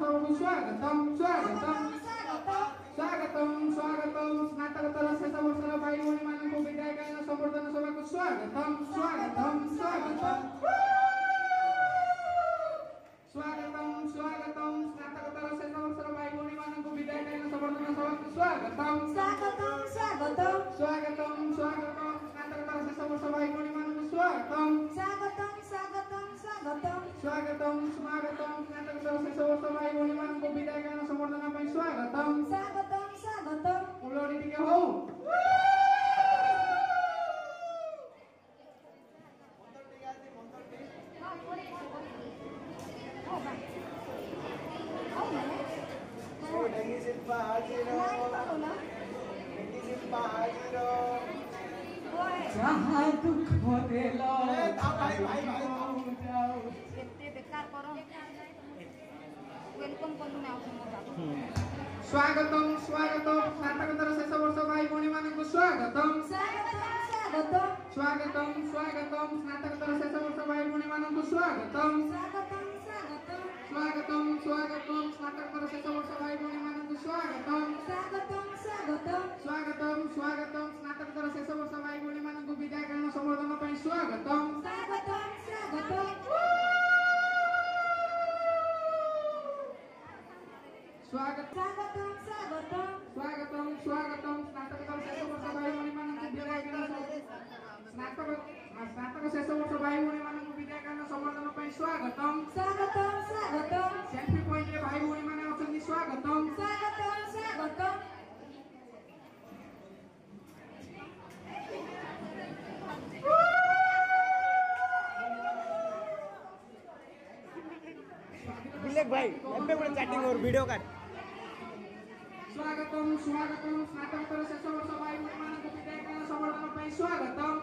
सबको स्वागतम स्वागतम स्वागतम स्वागतम स्नातकोत्तर शेष वर्षर भाई भौणी मानक विदाय कालीन संबर्धना सभाको स्वागतम स्वागतम स्वागतम स्वागतम स्वागतम स्नातकोत्तर शेष वर्षर भाई भौणी मानक विदाय कालीन संबर्धना सभाको स्वागतम स्वागतम स्वागतम स्वागतम स्वागतम स्नातकोत्तर शेष वर्ष भाई भौणी मानक स्वागतम स्वागतम स्वागतम स्वागतम स्वागतम स्वागतम स्नातकोत्तर शेष वर्ष भाई भौणी मानक विदाय कालीन संबर्धना ପାଇଁ स्वागतम स्वागतम स्वागतम उलोडी टिके हो जहाँ दुख देलो स्वागतम स्वागतम स्नातकोत्तर शेष वर्ष भाई भौणी मानकु स्वागतम स्वागतम स्वागतम स्वागतम स्नातकोत्तर शेष वर्ष भाई भौणी मानकु स्वागतम स्वागतम स्वागतम स्वागतम स्नातकोत्तर शेष वर्ष भाई भौणी मानकु स्वागतम स्वागतम स्वागतम स्वागतम स्वागतम स्नातकोत्तर शेष वर्ष भाई भौणी मानकु विदाय कालीन संबर्धना ପାଇଁ स्वागतम स्वागतम स्वागतम स्वागतम स्वागतम स्वागतम स्वागतम स्नातकोत्तर शेष वर्ष भाई भौणी मानकु विदाय कालीन स्नातक शेष वर्ष भाई भौणी मानकु विदाय कालीन संबर्धना ପାଇଁ स्वागतम स्वागतम स्वागतम सेल्फी पॉइंट रे भाई भौणी माने अछंती स्वागतम स्वागतम स्वागतम विलेक भाई एबे बड़े चैटिंग और वीडियो काट स्वागतम स्वागतम स्नातकोत्तर शेष वर्ष भाई भौणी मानकु विदाय कालीन संबर्धना ପାଇଁ स्वागतम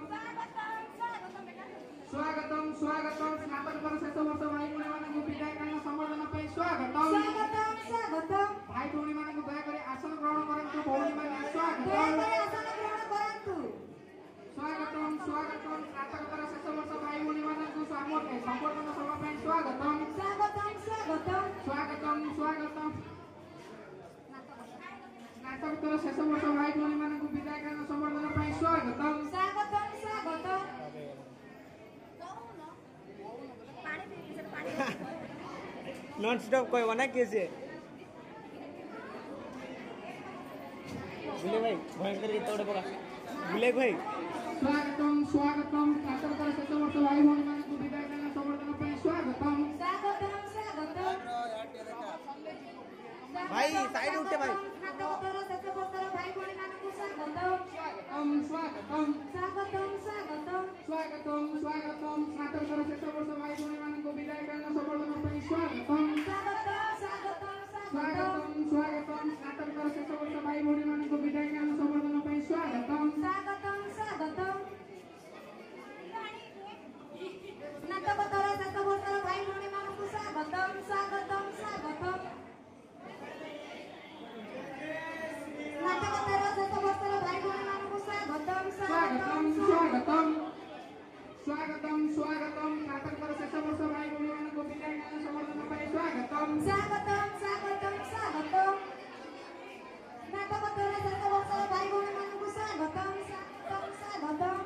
स्वागतम स्वागतम स्नातकोत्तर शेष वर्ष भाई भौणी मानकु विदाय कालीन संबर्धना ପାଇଁ स्वागतम स्वागतम स्वागतम भाई भौणी मानकु दया करे आसन ग्रहण करंतु भौणी माने स्वागतम दया करे आसन ग्रहण करंतु स्वागतम स्वागतम स्नातकोत्तर शेष वर्ष भाई भौणी मानकु संबर्धना सभा ପାଇଁ स्वागतम स्वागतम स्वागतम स्वागतम स्वागतम स्नातकोत्तर शेष वर्ष भाई भौणी मानकु विदाय कालीन संबर्धना ପାଇଁ स्वागतम स्वागतम स्वागतम नॉन स्टॉप कोई बना कैसे बुले भाई भयंकर गीत उड़े पका बुले भाई स्वागतम स्वागतम स्नातकोत्तर शेष वर्ष भाई भौणी मानकु विदाय कालीन संबर्धना ପାଇଁ स्वागतम स्वागतम स्वागतम भाई साइड उठे भाई स्नातकोत्तर शेष वर्ष भाई भौणी मानकु स्वागतम स्वागतम स्वागतम स्वागतम स्वागतम स्वागतम स्नातकोत्तर शेष वर्ष भाई भौणी मानकु विदाय कालीन संबर्धना ପାଇଁ स्वागतम स्वागतम स्वागतम स्वागतम स्नातकोत्तर शेष वर्ष भाई भौणी मानकु विदाय कालीन संबर्धना ପାଇଁ स्वागतम स्वागतम स्वागतम स्नातकोत्तर शेष वर्ष भाई भौणी मानकु स्वागतम स्वागतम स्वागतम स्नातकोत्तर शेष वर्ष भाई भौणी मानकु स्वागतम स्वागतम स्वागतम स्वागतम स्वागतम स्नातकोत्तर शेष वर्ष भाई भौणी मानकु विदाय कालीन संबर्धना ପାଇଁ स्वागतम स्वागतम स्वागतम स्वागतम स्नातकोत्तर शेष वर्ष भाई भौणी मानकु स्वागतम स्वागतम स्वागतम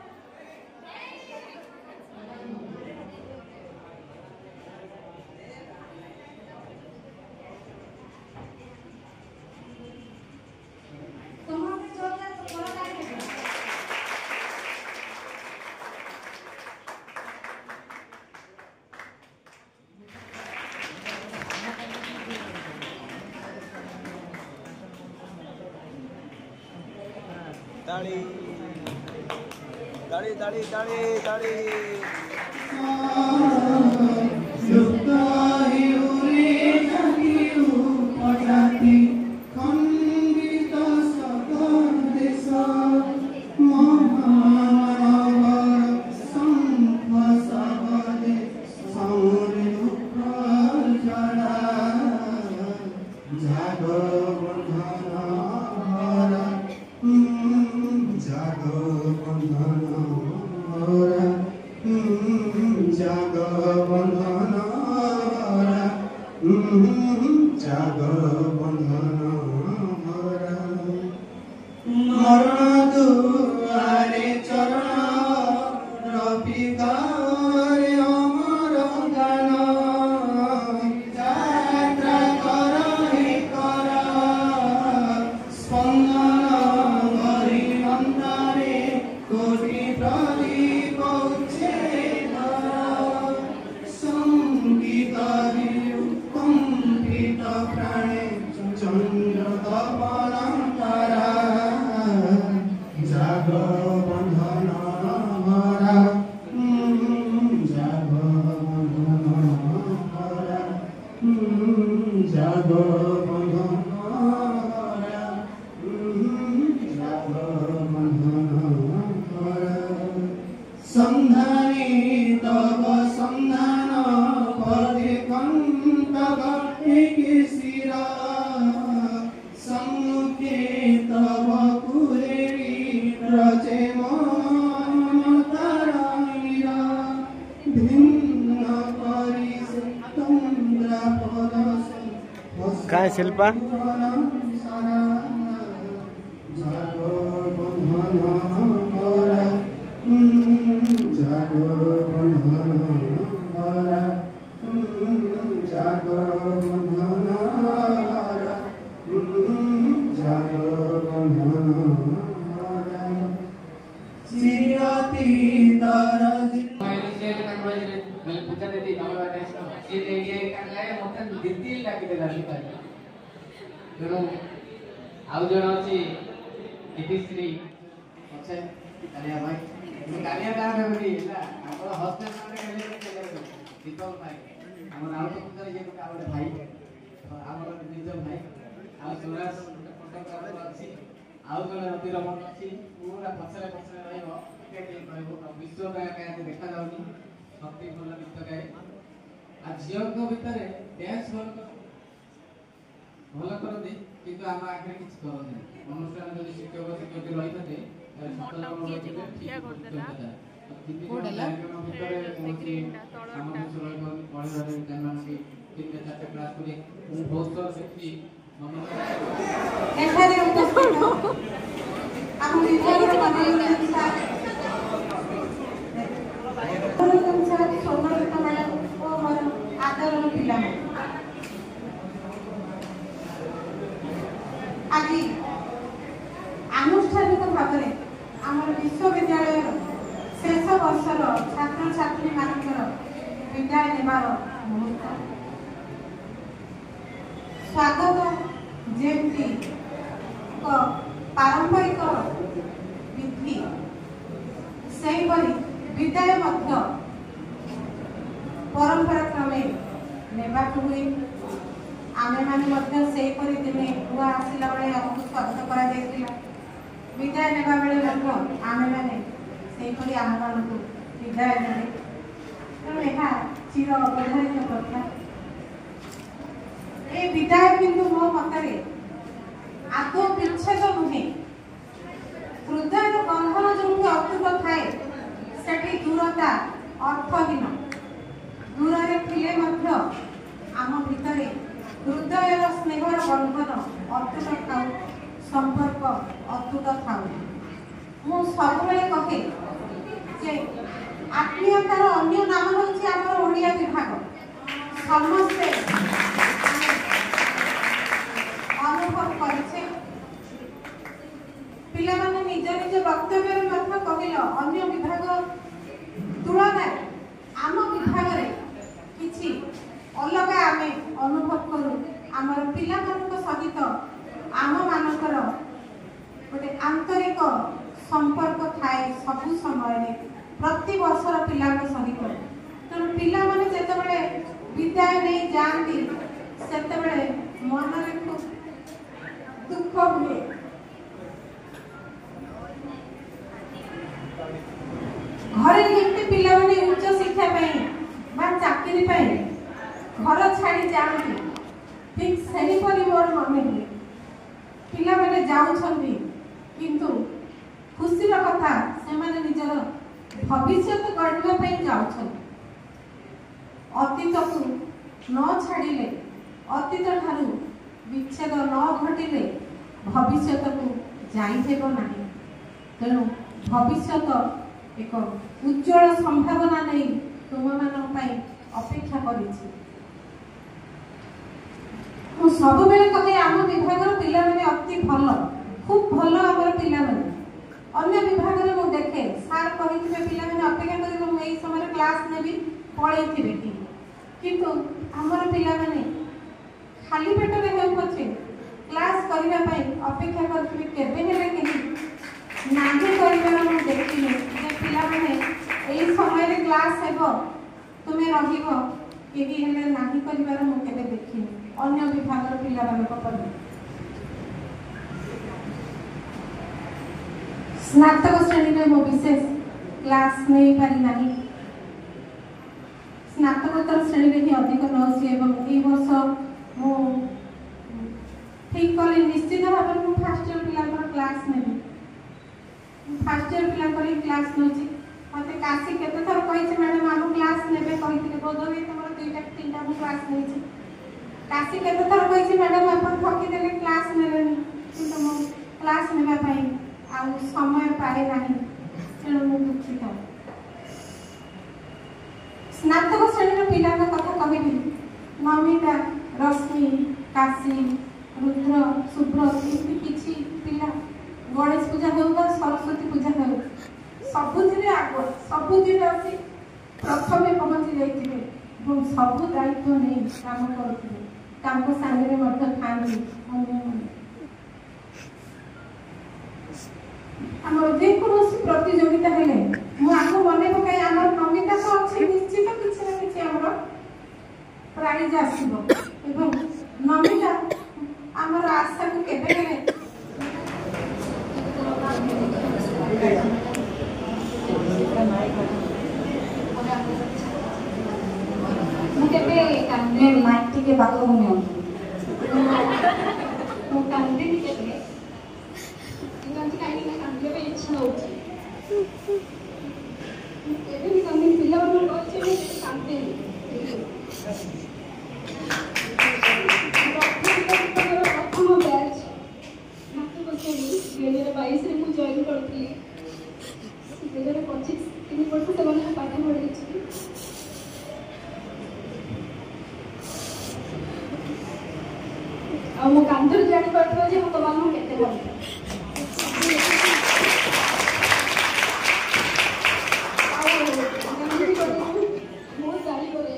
ताली ताली ताली ताली ताली दुआरे चरण रफिकारे अमर गान यात्रा कर हे कर स्पंदन भरी अंतरे कोटि प्रदीप उच्छेदर संगीत कंपित प्राणे चंद्र तपन करा जाग बंधन भरा जाग बंधन भरा जाग बंधन भरा जाग बंधन भरा संधानी तब संधान पदे कंटक एक सिरा सम्मुखे तब कुरेरी रचे ममतारामीरा भिन्न करी से तंद्रा पद काय शिल्पा जागो बंधन भरा जागो बंधन भरा जागो बंधन भरा जागो बंधन भरा चिरती तर पूजा देती आउ जन अच्छी इतिश्री अच्छे कालिया भाई कालिया गाँव में भी आप हॉस्टल दीपक भाई आम नाव तो पूजा ये गोटे भाई आम निज भाई आ सुरेश अच्छी आउ जन रति रमन अच्छी पूरा पछरे पछरे रही विश्व गायक देखा जाऊनी शक्ति भल गीत गाए आ झील भितर डांस भल करते किंतु आम आगे किसी करते अनुष्ठान जो शिक्षक शिक्षक रही थे आज आनुष्ठानिक भाव में आम विश्वविद्यालय शेष वर्षर छात्र छात्री मानकर विदाय नेबार मुहूर्त स्वागत जेमती पारंपरिक विधि से विदाय परंपरा क्रमे नेबाक हुए आमे माने से दिने बुआ आसला बेले आमको स्वागत करा विदाय नेबा बेले आमे माने से आम मान विदाय देले तेणु यह चिर अवधारित कथा ए विदाय किंतु मो मतरे आदौ विच्छेद नुहे हृदय बंधन जो अतुट थाए सेठी दूरता अर्थहीन दूर थिले आम भितरे हृदय स्नेहर बंधन अतुट थाउ संपर्क अतुट थाउ मु सब कहे जे आत्मीयतार अन्य नाम होछि आमर ओडिया विभाग समस्ते अनुभव करिछे पिला माने निज निज वक्तव्य में कहिल अन्य विभाग तुलना आम विभाग रे किछि अलग आमे अनुभव करू आमर पिला मानक सहित आम मानकर गोटे आंतरिक संपर्क थाए सबु समय प्रति वर्षर पिला सहित तेणु पिला माने जेतेबेले विदाय नहीं जाती सेतेबेले मन रे खूब दुख हुए घरे केमती पिला माने उच्च शिक्षा बा चाकरी घर छाड़ी जाती ठीक सही परी मोर मन हुए पिला माने जाउछंती किंतु खुशी कथा से माने निजर भविष्य गढ़वा जाउछंती अतीत को न छाड़िले अतीत ठारू विच्छेद न घटिले भविष्य को जाई हेबो नाही तेणु भविष्य एक उज्जवल संभावना नहीं तुम मान अपेक्षा कर सब बेले कहे आम विभाग पिला माने अति भल खूब भल आम पिला माने अन्य विभाग में मुझे देखे सार कही पिला माने अपेक्षा कर समय क्लास नेबी पढ़े किंतु आमर पिला माने खाली पेट में पछे क्लास करने अपेक्षा करते केवे नाही करिबार मु देखिले जे पिला माने एई समय रे क्लास हेबो तुमे रहिबो केही हेले नाही करिबार मु केबे देखिले अन्य विभाग पिला मानक पढे स्नातक श्रेणी में मो विशेष क्लास नहीं पारी नाही स्नातकोत्तर श्रेणी में ही अधिक नौछि एवं ए वर्ष मो ठीक कले निश्चित भाव में फर्स्ट ईयर पिला क्लास नेबी फर्स्ट ईयर पिला क्लास नौछि मते काशी केते थर कहि मैडम हम क्लास नेबे कहिथिले बोधवे तमर दुईटा तीनटा मु क्लास नेछि काशी केते थर कहि मैडम अपन ठकी देले क्लास नेलेनी किंतु मो क्लास नेबा पई आ समय पाए नाही तेणु मु दुखित स्नातक श्रेणी पिला कथा कहबी नमिता रश्मि काशी रुद्र सुब्रत एमती किछि पिला गणेश पूजा हो सरस्वती पूजा हो सबुदिन आग सबुदिन आसी प्रथमे पहुंची जाइए सब दायित्व नहीं काम करुवे सामने खाती आम जेकोसी प्रतियोगिता हेले मुझे मन पकाई आम नमिता तो अच्छे निश्चित किसी ना कि आम प्राइज आसो नमिता आमर आशा को केवे कांदे माइक टिके बाको नियो मो कांदे टिके इनंती काई ना कांदे पे इच्छा होची एबे भी कांदे पिला मन कहछे ने कांदे प्रथम बैच मात्र बसेनी 2022 रे मु जॉइन करथली 2025 3 वर्ष से मैंने पाठ पढ़ी आ मो कांदर जानि पड़थो जे हम तो मानो केते भल बहुत गाड़ी करे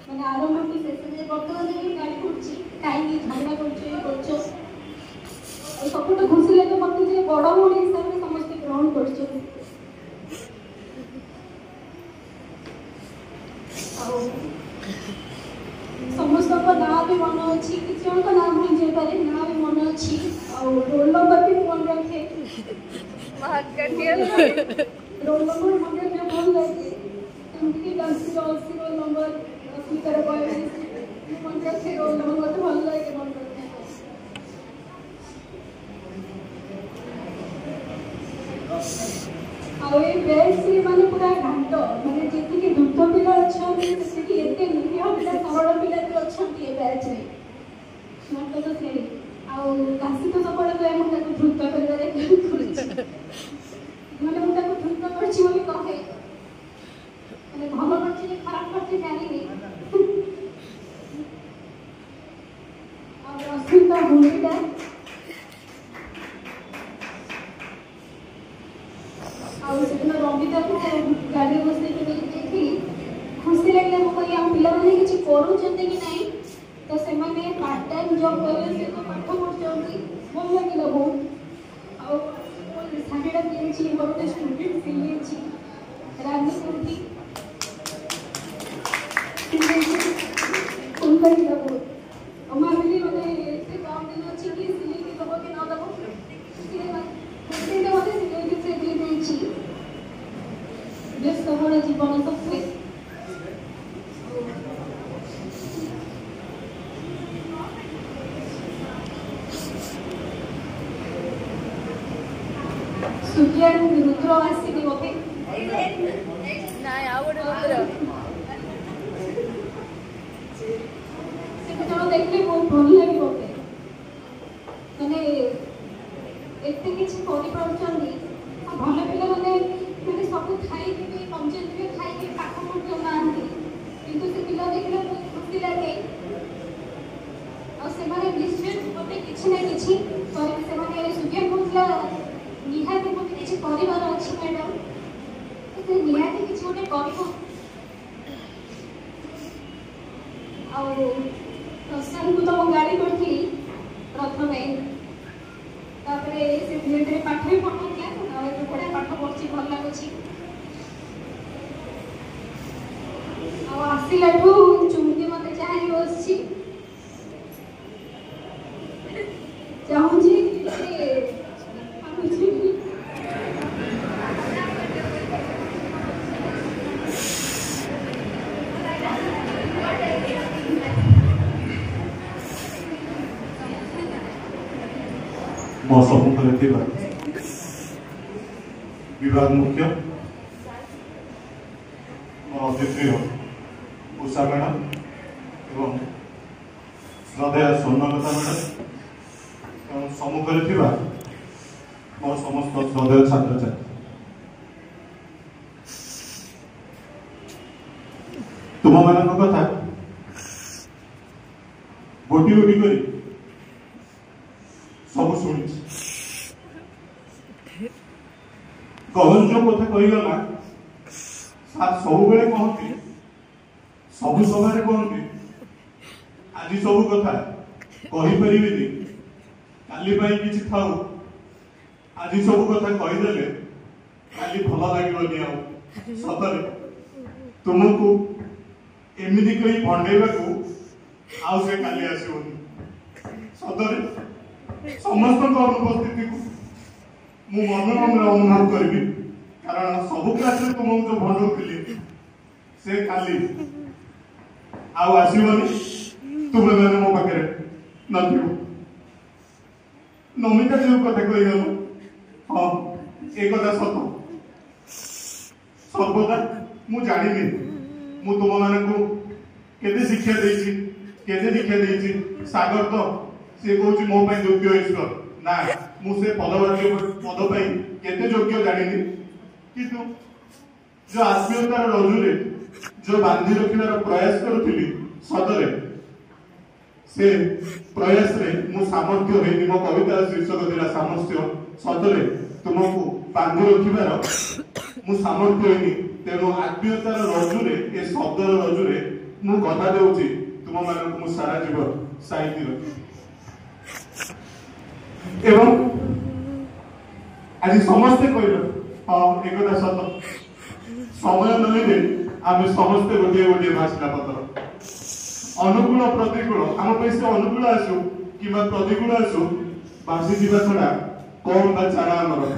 मैंने आरंभ से शेष जे बर्तमान जे गाड़ी करछि काई झगड़ा करछो सबुठ खुशी लगे मत जे बड़ भौणी हिसाब से समस्त ग्रहण करछो समस्त को ना भी मन अच्छी किसी जन का नाम भूल जाए पारे ना भी मन अच्छी और रोल नंबर भी मन रखे रोल नंबर मन रखे भल लगे एमती 10 रोल नंबर स्पीकर बॉयज मन रखे रोल नंबर तो भल लगे मन रखे और ये बेस से माने पूरा घंटो माने जेति के दुग्ध पिला अछन से कि एते निरीह पिला सरल पिला भी अछन ये बैच रे स्नातक तो श्रेणी आ काशी तो सबले तो हम ताको द्रुत करबारे करछि माने हम ताको द्रुत करछि बोली कहे माने भलो करछि कि खराब करछि जानि नहीं और अस्मिता भूमिका और सेदिन रंगिता को गाड़ी बसने के लिए देखी खुशी लगे मुझे आम पिला मैंने किसी करुँचे कि नहीं तो से पार्ट टाइम जॉब कले से तो पाठ पढ़ुँच भल लगे बहुत और शाढ़ीटा किनी मोर गोटे स्टूडेंट सिले रानी कुर्ती बहुत भाविली मैंने कम दिन अच्छी कि सिले दब कि न दब मत सिले से दी व्यस्त बड़ जीवन सत्वे सूर्य रुद्र आसिनी बोधे नाय आवडे रुद्र से देखले बहुत भल लगे बोधे माने एते किछि करि पाउछन्ती ଭଲ ପିଲାମାନେ ମାନେ ସବୁ ଥାଇକି ବି କମଜୋରିରେ ଥାଇକି ପାଠ ପଢ଼ୁନାହାନ୍ତି, କିନ୍ତୁ ସେ ପିଲା ଦେଖିଲେ ବହୁତ ଖୁସି ଲାଗେ। ଆଉ ସେମାନେ ନିଶ୍ଚୟ ଗୋଟେ କିଛି ନା କିଛି କରିବେ। ସେମାନେ ସୁଜ୍ଞା କହୁଥିଲା ନିହାତି ମୋତେ କିଛି କରିବାର ଅଛି ମ୍ୟାଡ଼ାମ୍, ସେ ନିହାତି କିଛି ଗୋଟେ କରିବ। ଆଉ ପ୍ରଶାନ୍ତକୁ ତ ମୁଁ ଗାଳି କରିଥିଲି ପ୍ରଥମେ, ତାପରେ ସେ ଧୀରେ ଧୀରେ ପାଠ ବି ପଢ଼ୁଥିଲା, ଆଉ ଏବେ ବଢ଼ିଆ ପାଠ ପଢ଼ୁଛି, ଭଲ ଲାଗୁଛି। ଆଉ ଆସିଲାଠୁ ଚୁମକି ମୋତେ ଚାହିଁକି ବସିଛି, ଚାହୁଁଛି ମୋ ସମ୍ମୁଖରେ ଥିବା विभाग मुख्य मोर अति प्रिय उषा मैडम एवं श्रद्धेय स्वर्णलता मैडम एवं सम्मुखरे थिबा मोर समस्त श्रद्धेय छात्र छात्री तुम मानक कथा गोटी गोटी करी सब शुणी गहन जो कथा कहीगला सार सब बेले कहती सब समय कहती आज सब कथा कहीपर काली किसी था आज सब कथा कहीदे काली भल लगे सतरे तुमको एमती कही भंडेवा आउ से काली आसोनी सतरे समस्त अनुपस्थिति को मु मनोरम अनुभव करी कारण सब क्लास तुमको जो भंडौली से काली आसोनी तुम्हें मैंने मो पाखे नमिता जो कथा कहीगल हाँ एक कथा सत सर्वदा मु जानी मु तुम मानक केते शिक्षा देछि केते दीक्षा देछि सागर तो से कहूँ मो योग्य ईश्वर ना मुझे पद पाई केते योग्य जानी किंतु जो आत्मीयतार रजुरे जो बांधी रखिबार प्रयास करुଥିଲି सदरे से प्रयास रे मु सामर्थ्य होइनी मो कविता शीर्षक दिला सामर्थ्य सदरे तुमको बांधी रखिबार मु सामर्थ्य होइनी तेणु आत्मीयतार रजुरे ए शब्दर रजुरे मु कथा देउछि तुम मानक मु सारा जीवन साइती रखी एवं आज समस्ते कहल हाँ एक सत समय मिले आम समस्ते गोटे गोटे भाषा पत्र अनुकूल प्रतिकूल आम से अनुकूल आसू कि प्रतिकूल आसू भाषी जावा छड़ा कौन बा चारा आमर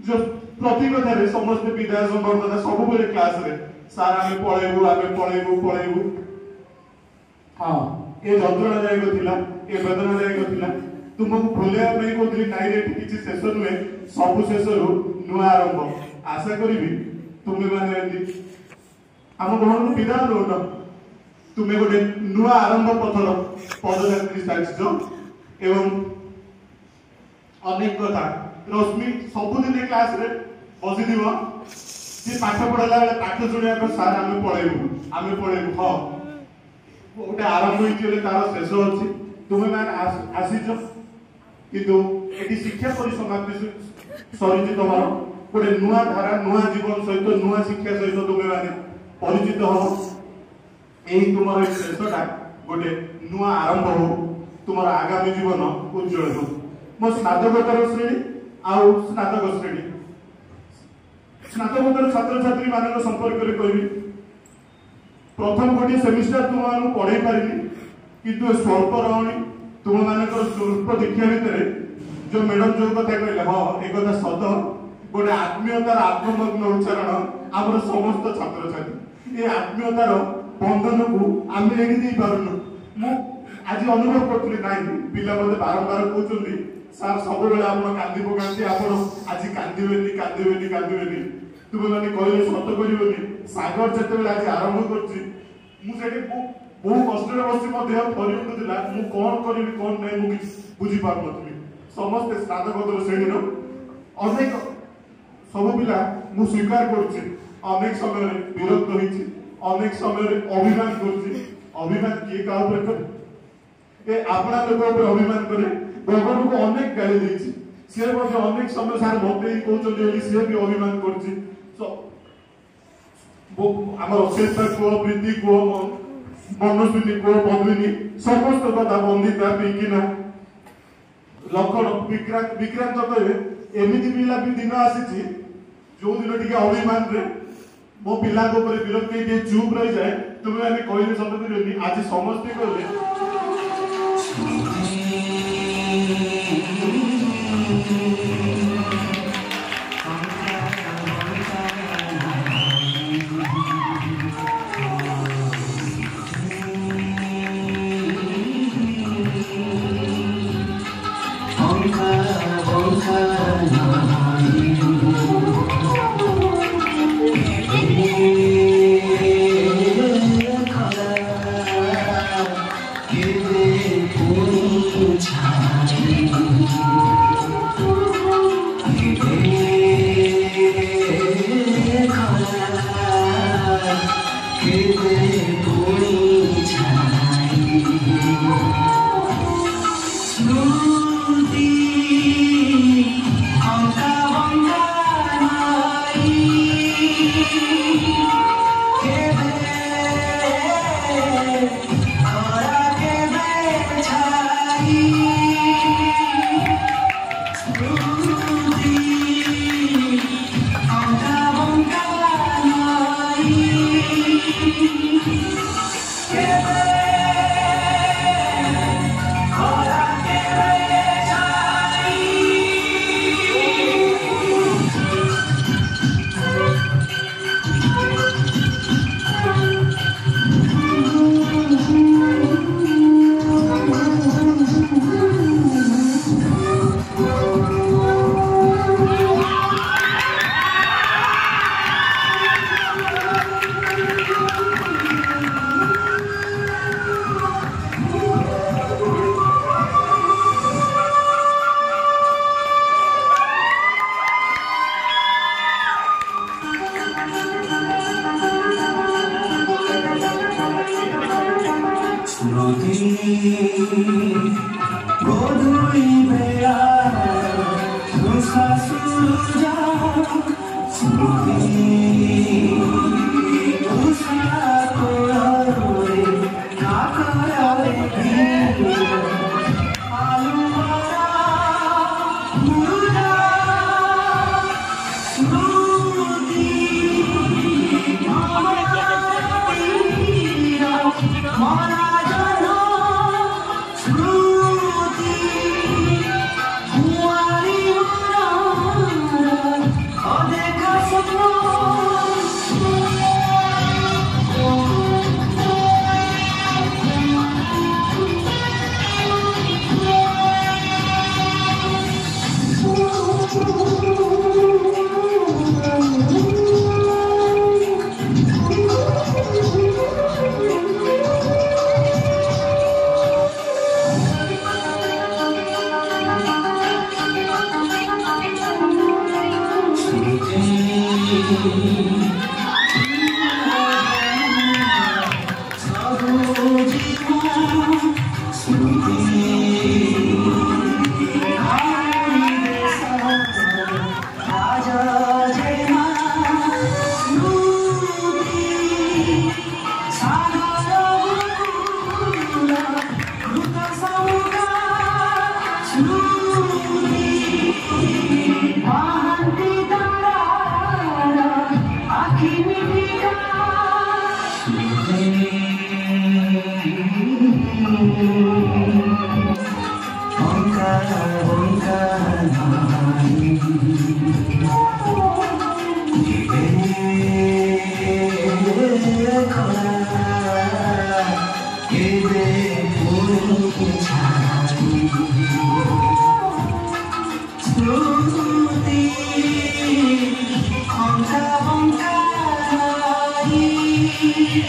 जो प्रति कथार समस्ते विद्या संबर्धना सब क्लास रे सार आम पलैबू पलैबू हाँ ये जंत्रणादायक थिला ए वेदनादायक थिला तुमको भूलिया कहते नाई किसी शेष नुहे सब शेष नुआ आरंभ आशा करी तुम्हें मैंने आम घर विदा दौन तुम्हें गोटे नुआ आरंभ पथर पदयात्री साजिश एवं अनेक कथा रश्मि सबुदिन क्लास रे बसी सी पाठ पढ़ाला बेले पाठ शुणा सार आम पलैबू हाँ गोटे आरंभ होती तार शेष अच्छी तुम्हें मैंने आसीच किंतु ये शिक्षा परिसमाप्ति सरी तुम गोटे नुआ धारा नुआ जीवन सहित नुआ शिक्षा सहित तुम्हें मैंने परिचित हम यही तुम शेषटा गोटे नुआ आरंभ हो तुम आगामी जीवन उज्जवल हो मो स्नातकोत्तर श्रेणी आउ स्नातक श्रेणी स्नातकोत्तर छात्र छात्री मान संपर्क में कहबी प्रथम गोटे सेमिस्टर तुम पढ़े पारि किंतु स्वल्प रही तुम मान स्वल्प दीक्षा भितर जो मैडम जो कथा कहले हाँ एक सत गोटे आत्मीयतार आत्ममग्न उच्चारण आम समस्त छात्र छात्री ये आत्मीयतार बंधन को आम एड़ी पारुनु मु आज अनुभव करी ना पिला मत बारंबार कहते सार सब आप कांदी पकाती आप आज कांदे तुम मैंने कहले सत कर सागर जिते आज आरंभ कर बहु कष्ट बस मो देह थरी उठुला कौन करी कौन नहीं मुझे बुझी पार नी समस्ते स्नातकोत्तर श्रेणी अनेक सब पिला मु स्वीकार करुचे अनेक समय विरक्त होइछि अनेक समय अभिमान करुचे अभिमान किए का ऊपर करे ए आपना लोक ऊपर अभिमान करे भगवान को अनेक गाली देछि से मध्ये अनेक समय सार मते ही कहउछन जे से भी अभिमान करछि सो हमर अशेषता को प्रीति को मनस्विनी को पद्मिनी समस्त कथा बंदिता पिकिना लक्षण विक्रांत कहे एमिति पिला भी दिन आसी जो दिन टिके अभिमान रे मो पिला को ऊपर विरक्ति के चुप रही जाए तुम मैंने कहले शब्द करनी आज समझते कहले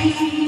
Thank you.